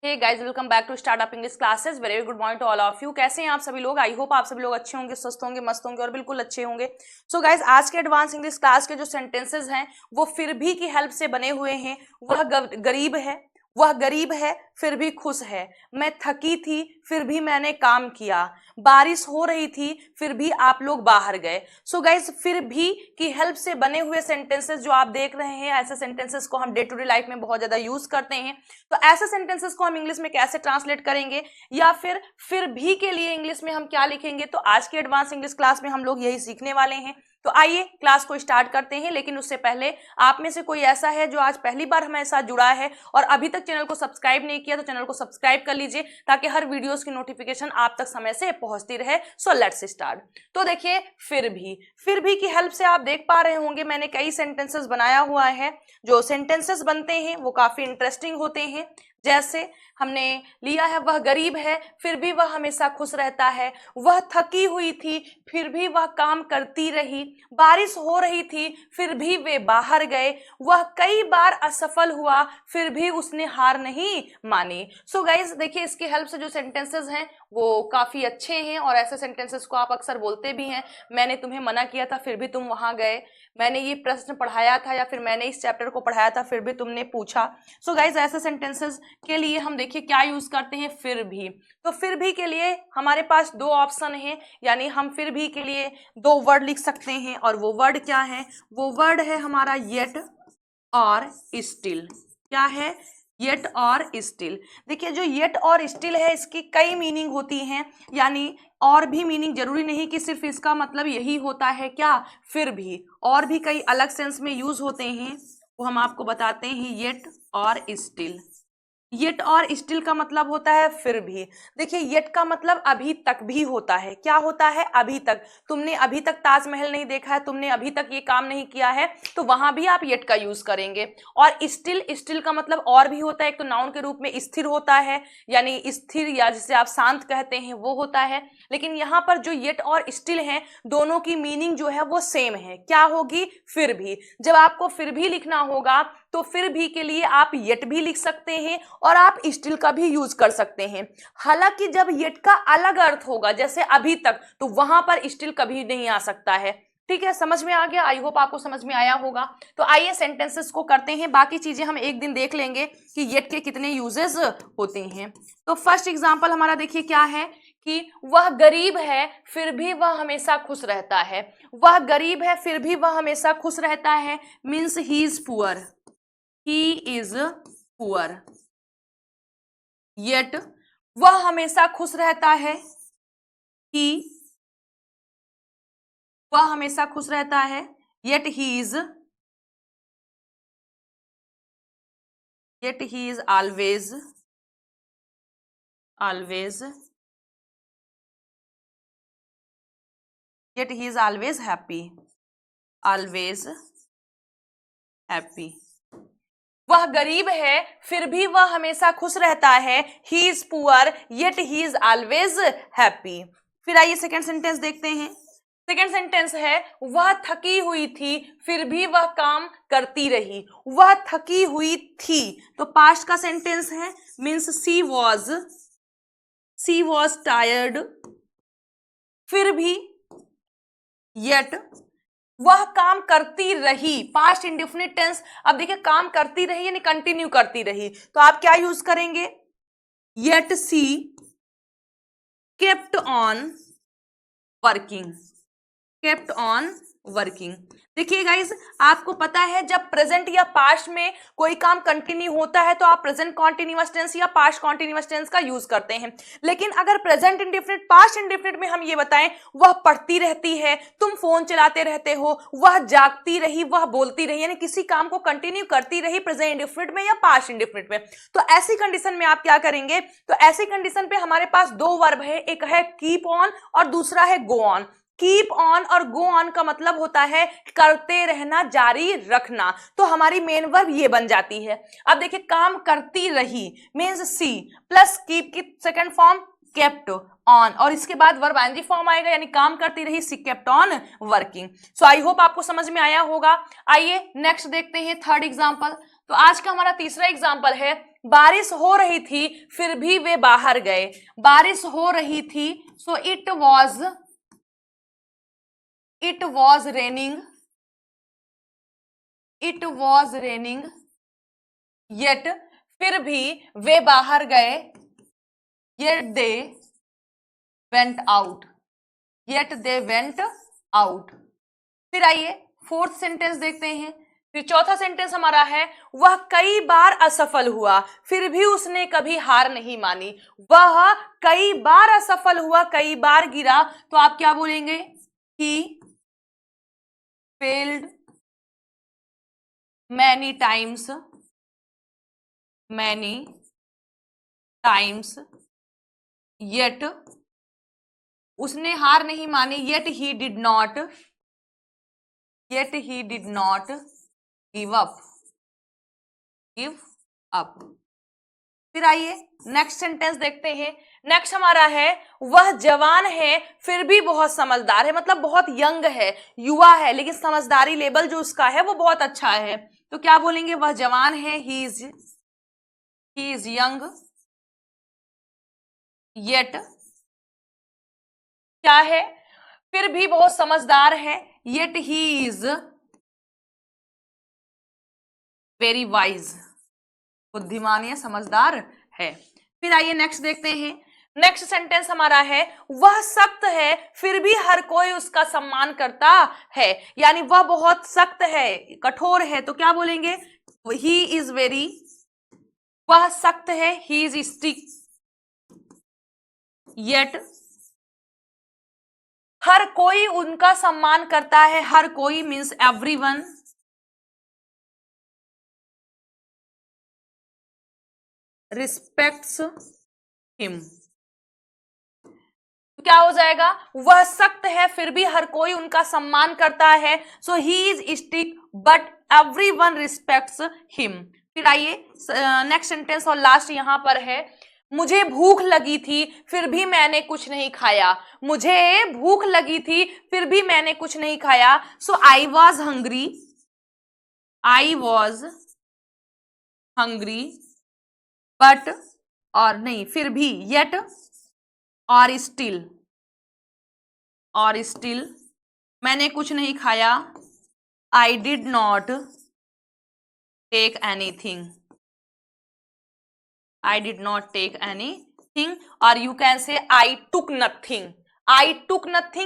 Hey guys, welcome back to startup English classes. Very good morning to all of you. कैसे हैं आप सभी लोग? आई होप आप सभी लोग अच्छे होंगे, स्वस्थ होंगे, मस्त होंगे और बिल्कुल अच्छे होंगे। सो गाइस, आज के एडवांस इंग्लिश क्लास के जो सेंटेंसेस हैं वो फिर भी की हेल्प से बने हुए हैं। वह गरीब है फिर भी खुश है। मैं थकी थी फिर भी मैंने काम किया। बारिश हो रही थी फिर भी आप लोग बाहर गए। सो गाइस, फिर भी की हेल्प से बने हुए सेंटेंसेस जो आप देख रहे हैं, ऐसे सेंटेंसेस को हम डे टू डे लाइफ में बहुत ज्यादा यूज करते हैं। तो ऐसे सेंटेंसेस को हम इंग्लिश में कैसे ट्रांसलेट करेंगे या फिर भी के लिए इंग्लिश में हम क्या लिखेंगे, तो आज के एडवांस इंग्लिश क्लास में हम लोग यही सीखने वाले हैं। तो आइए क्लास को स्टार्ट करते हैं। लेकिन उससे पहले आप में से कोई ऐसा है जो आज पहली बार हमारे साथ जुड़ा है और अभी तक चैनल को सब्सक्राइब नहीं किया, तो चैनल को सब्सक्राइब कर लीजिए ताकि हर वीडियोस की नोटिफिकेशन आप तक समय से पहुंचती रहे। So let's start. तो देखिए, फिर भी की हेल्प से आप देख पा रहे होंगे मैंने कई सेंटेंसेस बनाया हुआ है। जो सेंटेंसेस बनते हैं वो काफी इंटरेस्टिंग होते हैं। जैसे हमने लिया है, वह गरीब है फिर भी वह हमेशा खुश रहता है। वह थकी हुई थी फिर भी वह काम करती रही। बारिश हो रही थी फिर भी वे बाहर गए। वह कई बार असफल हुआ फिर भी उसने हार नहीं मानी। सो गाइज देखिए, इसकी हेल्प से जो सेंटेंसेस हैं वो काफी अच्छे हैं और ऐसे सेंटेंसेस को आप अक्सर बोलते भी हैं। मैंने तुम्हें मना किया था फिर भी तुम वहां गए। मैंने ये प्रश्न पढ़ाया था या फिर मैंने इस चैप्टर को पढ़ाया था फिर भी तुमने पूछा। सो गाइज, ऐसे सेंटेंसेस के लिए हम देखिए क्या यूज करते हैं, फिर भी। तो फिर भी के लिए हमारे पास दो ऑप्शन हैं, यानी हम फिर भी के लिए दो वर्ड लिख सकते हैं। और वो वर्ड क्या है? वो वर्ड है हमारा येट और स्टिल। क्या है? येट और स्टिल। देखिए, जो येट और स्टिल है इसकी कई मीनिंग होती हैं, यानी और भी मीनिंग, जरूरी नहीं कि सिर्फ इसका मतलब यही होता है क्या, फिर भी और भी कई अलग सेंस में यूज होते हैं। वो हम आपको बताते हैं। येट और स्टिल। येट और स्टिल का मतलब होता है फिर भी। देखिए, येट का मतलब अभी तक भी होता है। क्या होता है? अभी तक। तुमने अभी तक ताजमहल नहीं देखा है, तुमने अभी तक ये काम नहीं किया है, तो वहां भी आप येट का यूज करेंगे। और स्टिल का मतलब और भी होता है। एक तो नाउन के रूप में स्थिर होता है, यानी स्थिर या जिसे आप शांत कहते हैं वो होता है। लेकिन यहाँ पर जो येट और स्टिल है, दोनों की मीनिंग जो है वो सेम है। क्या होगी? फिर भी। जब आपको फिर भी लिखना होगा तो फिर भी के लिए आप येट भी लिख सकते हैं और आप स्टिल का भी यूज कर सकते हैं। हालांकि जब येट का अलग अर्थ होगा, जैसे अभी तक, तो वहां पर स्टिल कभी नहीं आ सकता है। ठीक है, समझ में आ गया? आई होप आपको समझ में आया होगा। तो आइए सेंटेंसेस को करते हैं। बाकी चीजें हम एक दिन देख लेंगे कि येट के कितने यूजेस होते हैं। तो फर्स्ट एग्जांपल हमारा देखिए क्या है कि वह गरीब है फिर भी वह हमेशा खुश रहता है। वह गरीब है फिर भी वह हमेशा खुश रहता है means he is poor. He is poor. Yet वह हमेशा खुश रहता है। वह हमेशा खुश रहता है। Yet he is always yet he is always happy. वह गरीब है फिर भी वह हमेशा खुश रहता है। He is poor yet he is always happy. फिर आइए सेकेंड सेंटेंस देखते हैं। सेकेंड सेंटेंस है, वह थकी हुई थी फिर भी वह काम करती रही। वह थकी हुई थी, तो पास्ट का सेंटेंस है, मीन्स सी वॉज टायर्ड। फिर भी येट वह काम करती रही, पास्ट इंडेफिनिट टेंस। अब देखिए, काम करती रही यानी कंटिन्यू करती रही, तो आप क्या यूज करेंगे? Yet she kept on working. देखिए गाइस, आपको पता है जब प्रेजेंट या पास्ट में कोई काम कंटिन्यू होता है तो आप प्रेजेंट कॉन्टिन्यूअस टेंस या पास्ट कॉन्टिन्यूअस टेंस का यूज करते हैं। लेकिन अगर प्रेजेंट इंडेफिनिट, पास्ट इंडेफिनिट में हम ये बताएं, वह पढ़ती रहती है, तुम फोन चलाते रहते हो, वह जागती रही, वह बोलती रही, यानी किसी काम को कंटिन्यू करती रही प्रेजेंट इंडेफिनिट में या पास्ट इंडेफिनिट में, तो ऐसी कंडीशन में आप क्या करेंगे? तो ऐसी कंडीशन पे हमारे पास दो वर्ब है, एक है कीप ऑन और दूसरा है गो ऑन। कीप ऑन और गो ऑन का मतलब होता है करते रहना, जारी रखना, तो हमारी मेन वर्ब ये बन जाती है। अब देखिए, काम करती रही मीन्स सी प्लस कीप की सेकंड फॉर्म केप्ट ऑन, और इसके बाद वर्ब आईएनजी फॉर्म आएगा, यानी काम करती रही, she kept on working. So I hope आपको समझ में आया होगा। आइए नेक्स्ट देखते हैं थर्ड एग्जांपल। तो आज का हमारा तीसरा एग्जांपल है, बारिश हो रही थी फिर भी वे बाहर गए। बारिश हो रही थी, सो इट वॉज रेनिंग येट, फिर भी वे बाहर गए। Yet they went out. फिर आइए फोर्थ सेंटेंस देखते हैं। फिर चौथा सेंटेंस हमारा है, वह कई बार असफल हुआ फिर भी उसने कभी हार नहीं मानी। वह कई बार असफल हुआ, कई बार गिरा, तो आप क्या बोलेंगे? ही फेल्ड मैनी टाइम्स येट, उसने हार नहीं मानी, yet he did not give up. फिर आइए नेक्स्ट सेंटेंस देखते हैं। नेक्स्ट हमारा है, वह जवान है फिर भी बहुत समझदार है, मतलब बहुत यंग है, युवा है, लेकिन समझदारी लेवल जो उसका है वो बहुत अच्छा है। तो क्या बोलेंगे? वह जवान है, ही इज यंग येट क्या है? फिर भी बहुत समझदार है, yet he is very wise, बुद्धिमान या समझदार है। फिर आइए नेक्स्ट देखते हैं। नेक्स्ट सेंटेंस हमारा है, वह सख्त है फिर भी हर कोई उसका सम्मान करता है, यानी वह बहुत सख्त है, कठोर है, तो क्या बोलेंगे? वह सख्त है, ही इज स्ट्रिक्ट येट हर कोई उनका सम्मान करता है। हर कोई मीन्स एवरीवन रिस्पेक्ट्स हिम। तो क्या हो जाएगा? वह सख्त है फिर भी हर कोई उनका सम्मान करता है, so he is strict but everyone respects him. फिर आइए नेक्स्ट सेंटेंस और लास्ट यहां पर है, मुझे भूख लगी थी फिर भी मैंने कुछ नहीं खाया। मुझे भूख लगी थी फिर भी मैंने कुछ नहीं खाया, सो आई वॉज हंग्री बट, और नहीं, फिर भी, येट और स्टिल मैंने कुछ नहीं खाया। I did not take anything और you can say I took nothing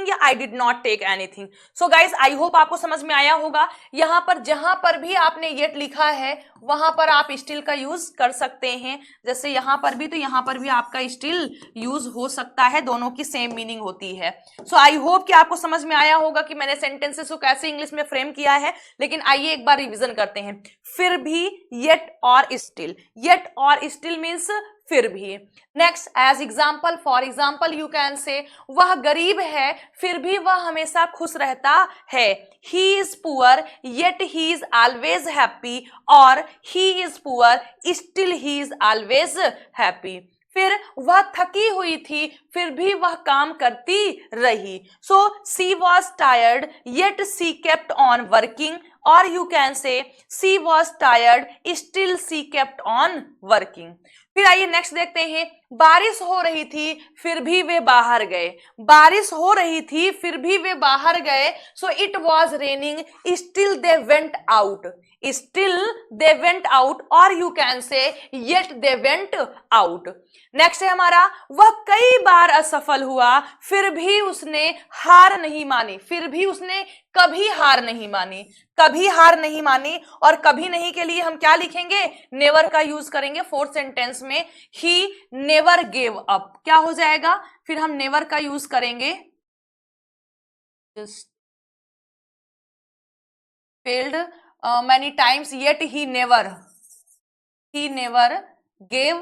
या I did not take anything. So guys I hope आपको समझ में आया होगा। यहां पर जहां पर भी आपने येट लिखा है वहां पर आप स्टिल का यूज कर सकते हैं, जैसे यहां पर भी, तो यहां पर भी आपका स्टिल यूज हो सकता है, दोनों की सेम मीनिंग होती है। सो आई होप कि आपको समझ में आया होगा कि मैंने सेंटेंसेस को कैसे इंग्लिश में फ्रेम किया है। लेकिन आइए एक बार रिवीजन करते हैं। फिर भी, येट और स्टिल मीन्स फिर भी। Next as example, for example you can say, वह गरीब है फिर भी वह हमेशा खुश रहता है। He is poor yet he is always happy, और he is poor still he is always happy. फिर वह थकी हुई थी फिर भी वह काम करती रही, so she was tired yet she kept on working, और you can say she was tired still she kept on working. फिर आइए नेक्स्ट देखते हैं। बारिश हो रही थी फिर भी वे बाहर गए। बारिश हो रही थी फिर भी वे बाहर गए, so it was raining still they went out, और you can say yet they went out. Next है हमारा, वह कई बार असफल हुआ फिर भी उसने हार नहीं मानी। फिर भी उसने कभी हार नहीं मानी, और कभी नहीं के लिए हम क्या लिखेंगे? नेवर का यूज करेंगे फोर्थ सेंटेंस में। ही नेवर गेव अप, क्या हो जाएगा? फिर हम नेवर का यूज करेंगे, failed many times yet he never gave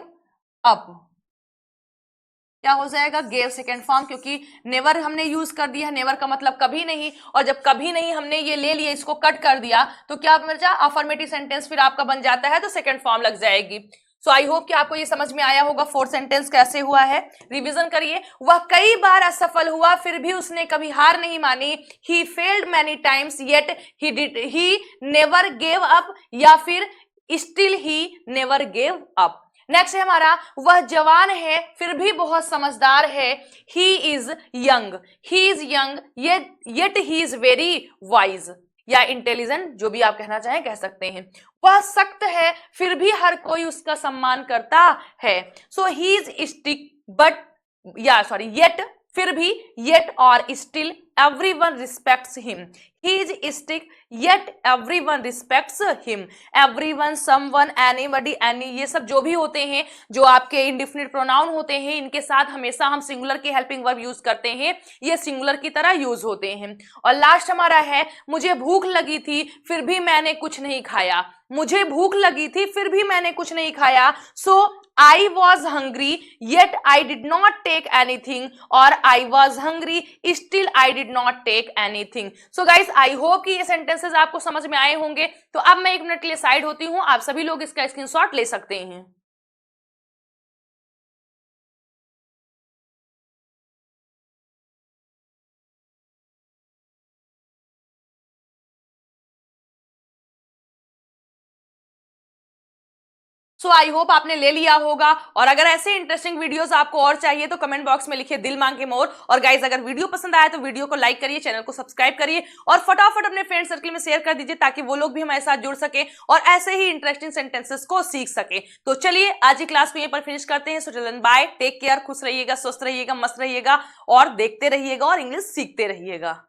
up, क्या हो जाएगा? गेव सेकेंड फॉर्म, क्योंकि नेवर हमने यूज कर दिया। नेवर का मतलब कभी नहीं, और जब कभी नहीं हमने ये ले लिया, इसको कट कर दिया, तो क्या बचा? अफर्मेटिव सेंटेंस फिर आपका बन जाता है, तो सेकेंड फॉर्म लग जाएगी। सो आई होप कि आपको ये समझ में आया होगा फोर्थ सेंटेंस कैसे हुआ है। रिवीजन करिए। वह कई बार असफल हुआ फिर भी उसने कभी हार नहीं मानी। He failed many times yet he never gave up, या फिर still he never gave up. Next है हमारा वह जवान है फिर भी बहुत समझदार है, he is young, he is young yet he is very wise या इंटेलिजेंट, जो भी आप कहना चाहें कह सकते हैं। वह सख्त है फिर भी हर कोई उसका सम्मान करता है, so he is stick but या सॉरी येट, फिर भी येट और still everyone respects him, he is stick yet everyone respects him, everyone someone anybody any ये सब जो भी होते हैं जो आपके इंडिफिनिट प्रोनाउन होते हैं इनके साथ हमेशा हम सिंगुलर के हेल्पिंग वर्ब यूज करते हैं, ये सिंगुलर की तरह यूज होते हैं। और लास्ट हमारा है मुझे भूख लगी थी फिर भी मैंने कुछ नहीं खाया, मुझे भूख लगी थी फिर भी मैंने कुछ नहीं खाया, सो I was hungry yet I did not take anything और I was hungry still I did not take anything। So guys I hope कि ये sentences आपको समझ में आए होंगे। तो अब मैं 1 मिनट के लिए साइड होती हूँ, आप सभी लोग इसका स्क्रीनशॉट ले सकते हैं। सो आई होप आपने ले लिया होगा, और अगर ऐसे इंटरेस्टिंग वीडियोस आपको और चाहिए तो कमेंट बॉक्स में लिखिए दिल मांगे मोर। और गाइज अगर वीडियो पसंद आया तो वीडियो को लाइक करिए, चैनल को सब्सक्राइब करिए और फटाफट अपने फ्रेंड सर्कल में शेयर कर दीजिए ताकि वो लोग भी हमारे साथ जुड़ सके और ऐसे ही इंटरेस्टिंग सेंटेंसेस को सीख सके। तो चलिए आज की क्लास को यहीं पर फिनिश करते हैं। So children bye, take care, खुश रहिएगा, स्वस्थ रहिएगा, मस्त रहिएगा और देखते रहिएगा और इंग्लिश सीखते रहिएगा।